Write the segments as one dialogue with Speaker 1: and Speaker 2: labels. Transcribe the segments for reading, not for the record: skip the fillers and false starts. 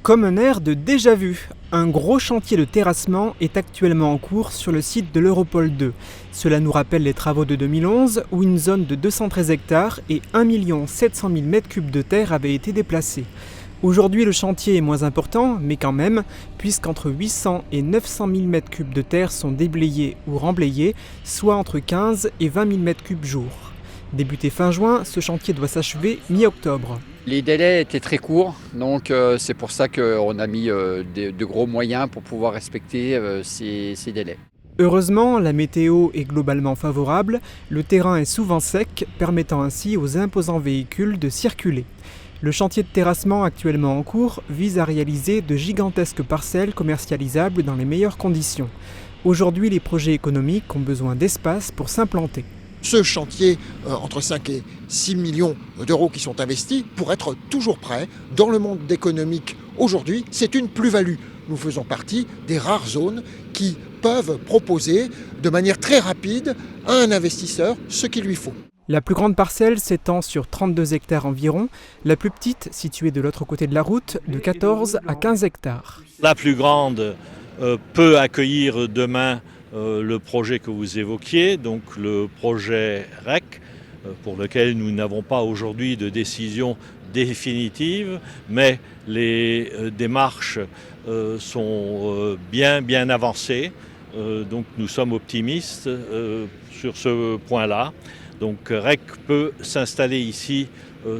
Speaker 1: Comme un air de déjà-vu, un gros chantier de terrassement est actuellement en cours sur le site de l'Europole 2. Cela nous rappelle les travaux de 2011 où une zone de 213 hectares et 1 700 000 m3 de terre avaient été déplacés. Aujourd'hui, le chantier est moins important, mais quand même, puisqu'entre 800 et 900 000 m3 de terre sont déblayés ou remblayés, soit entre 15 et 20 000 m3 jour. Débuté fin juin, ce chantier doit s'achever mi-octobre.
Speaker 2: Les délais étaient très courts, donc c'est pour ça qu'on a mis de gros moyens pour pouvoir respecter ces délais.
Speaker 1: Heureusement, la météo est globalement favorable, le terrain est souvent sec, permettant ainsi aux imposants véhicules de circuler. Le chantier de terrassement actuellement en cours vise à réaliser de gigantesques parcelles commercialisables dans les meilleures conditions. Aujourd'hui, les projets économiques ont besoin d'espace pour s'implanter.
Speaker 3: Ce chantier, entre 5 et 6 millions d'euros qui sont investis, pour être toujours prêt dans le monde économique aujourd'hui, c'est une plus-value. Nous faisons partie des rares zones qui peuvent proposer de manière très rapide à un investisseur ce qu'il lui faut.
Speaker 1: La plus grande parcelle s'étend sur 32 hectares environ, la plus petite, située de l'autre côté de la route, de 14 à 15 hectares.
Speaker 4: La plus grande peut accueillir demain le projet que vous évoquiez, donc le projet REC, pour lequel nous n'avons pas aujourd'hui de décision définitive, mais les démarches sont bien avancées, donc nous sommes optimistes sur ce point-là. Donc REC peut s'installer ici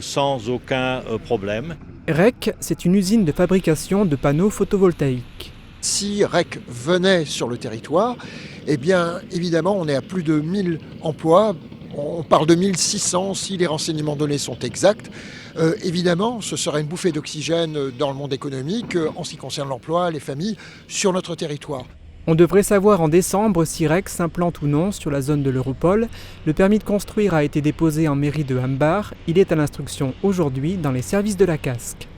Speaker 4: sans aucun problème.
Speaker 1: REC, c'est une usine de fabrication de panneaux photovoltaïques.
Speaker 3: Si REC venait sur le territoire, eh bien évidemment on est à plus de 1000 emplois, on parle de 1600 si les renseignements donnés sont exacts. Évidemment ce serait une bouffée d'oxygène dans le monde économique en ce qui concerne l'emploi, les familles, sur notre territoire.
Speaker 1: On devrait savoir en décembre si REC s'implante ou non sur la zone de l'Europole. Le permis de construire a été déposé en mairie de Hambar. Il est à l'instruction aujourd'hui dans les services de la Casque.